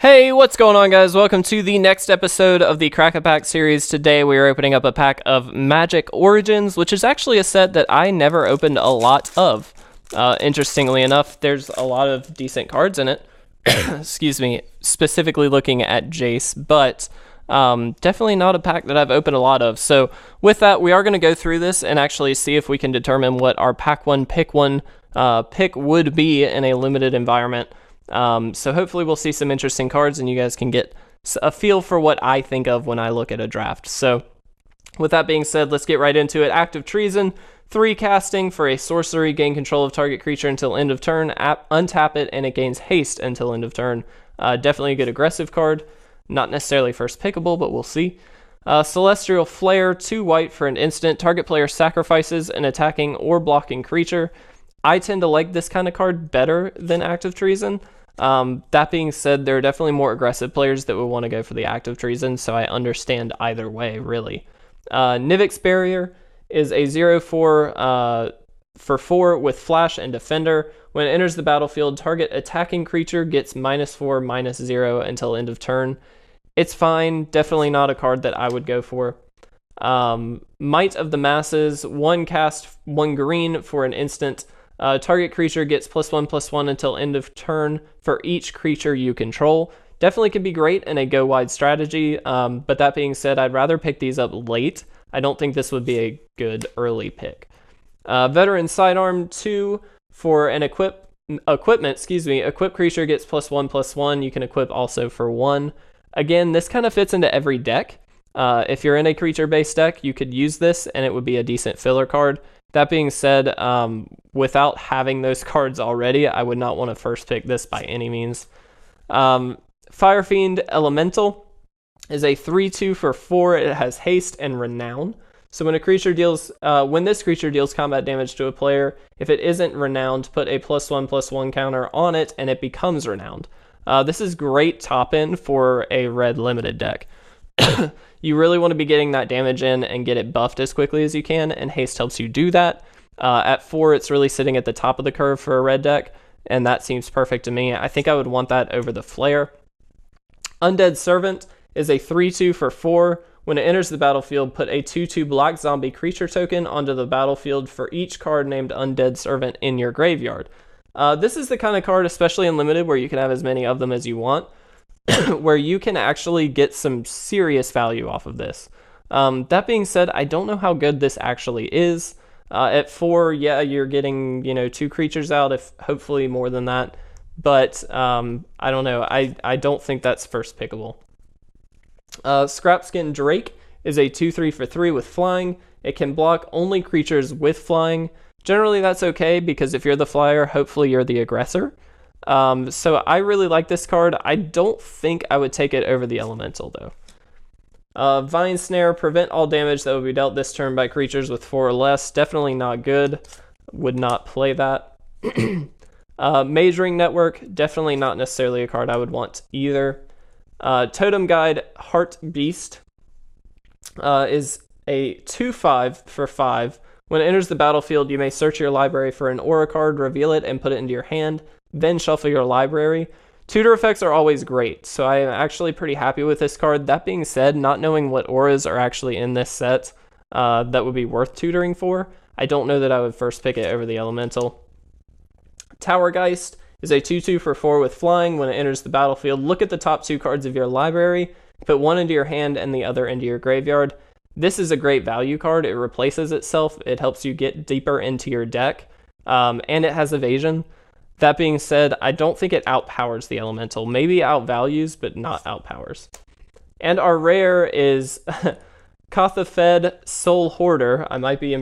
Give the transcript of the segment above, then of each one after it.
Hey, what's going on, guys? Welcome to the next episode of the Crack-A-Pack series. Today we are opening up a pack of Magic Origins, which is actually a set that I never opened a lot of. Interestingly enough, there's a lot of decent cards in it. Excuse me, specifically looking at Jace, but definitely not a pack that I've opened a lot of. So with that, we are going to go through this and actually see if we can determine what our pack one pick would be in a limited environment. So hopefully we'll see some interesting cards and you guys can get a feel for what I think of when I look at a draft. So with that being said, let's get right into it. Act of Treason, 3 casting for a sorcery, gain control of target creature until end of turn, untap it, and it gains haste until end of turn. Definitely a good aggressive card. Not necessarily first pickable, but we'll see. Celestial Flare, 2 white for an instant. Target player sacrifices an attacking or blocking creature. I tend to like this kind of card better than Act of Treason. That being said, there are definitely more aggressive players that would want to go for the Act of Treason, so I understand either way, really. Nivix Barrier is a 0/4 for 4 with Flash and Defender. When it enters the battlefield, target attacking creature gets -4/-0 until end of turn. It's fine, definitely not a card that I would go for. Might of the Masses, 1 cast, 1 green for an instant. Target creature gets +1/+1 until end of turn for each creature you control. Definitely could be great in a go wide strategy, but that being said, I'd rather pick these up late. I don't think this would be a good early pick. Veteran Sidearm, 2 for an equip creature gets +1/+1. You can equip also for 1. Again, this kind of fits into every deck. If you're in a creature-based deck, you could use this, and it would be a decent filler card. That being said, without having those cards already, I would not want to first pick this by any means. Firefiend Elemental is a 3/2 for 4. It has haste and renown. So when this creature deals combat damage to a player, if it isn't renowned, put a +1/+1 counter on it, and it becomes renowned. This is great top end for a red limited deck. You really want to be getting that damage in and get it buffed as quickly as you can, and haste helps you do that. At 4, it's really sitting at the top of the curve for a red deck, and that seems perfect to me. I think I would want that over the Flare. Undead Servant is a 3/2 for 4. When it enters the battlefield, put a 2/2 black zombie creature token onto the battlefield for each card named Undead Servant in your graveyard. This is the kind of card, especially in Limited, where you can have as many of them as you want, where you can actually get some serious value off of this. That being said, I don't know how good this actually is. At 4, yeah, you're getting 2 creatures out, if hopefully more than that. But I don't know. I don't think that's first pickable. Scrapskin Drake is a 2/3 for 3 with flying. It can block only creatures with flying. Generally, that's okay because if you're the flyer, hopefully you're the aggressor. So I really like this card. I don't think I would take it over the Elemental, though. Vine Snare, prevent all damage that would be dealt this turn by creatures with 4 or less. Definitely not good. Would not play that. Mage Ring Network, definitely not necessarily a card I would want either. Totem Guide, Heart Beast, is a 2/5 for 5. When it enters the battlefield, you may search your library for an aura card, reveal it, and put it into your hand. Then shuffle your library. Tutor effects are always great, so I am actually pretty happy with this card. That being said, not knowing what auras are actually in this set that would be worth tutoring for, I don't know that I would first pick it over the Elemental. Towergeist is a 2/2 for 4 with flying. When it enters the battlefield, look at the top 2 cards of your library, put 1 into your hand and the other into your graveyard. This is a great value card. It replaces itself. It helps you get deeper into your deck, and it has evasion. That being said, I don't think it outpowers the Elemental. Maybe outvalues, but not outpowers. And our rare is Kothafed Soul Hoarder. I might be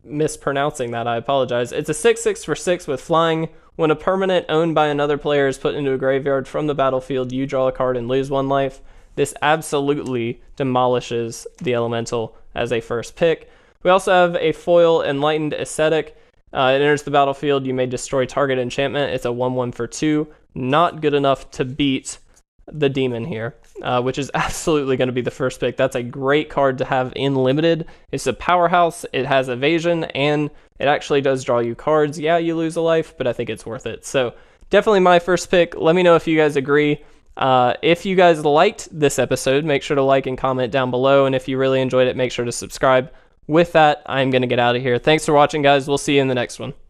mispronouncing that. I apologize. It's a 6/6 for 6 with flying. When a permanent owned by another player is put into a graveyard from the battlefield, you draw a card and lose 1 life. This absolutely demolishes the Elemental as a first pick. We also have a foil Enlightened Ascetic. It enters the battlefield, you may destroy target enchantment. It's a 1/1 for 2. Not good enough to beat the demon here, which is absolutely going to be the first pick. That's a great card to have in Limited. It's a powerhouse, it has evasion, and it actually does draw you cards. Yeah, you lose a life, but I think it's worth it. So definitely my first pick. Let me know if you guys agree. If you guys liked this episode, make sure to like and comment down below. And if you really enjoyed it, make sure to subscribe. With that, I'm going to get out of here. Thanks for watching, guys. We'll see you in the next one.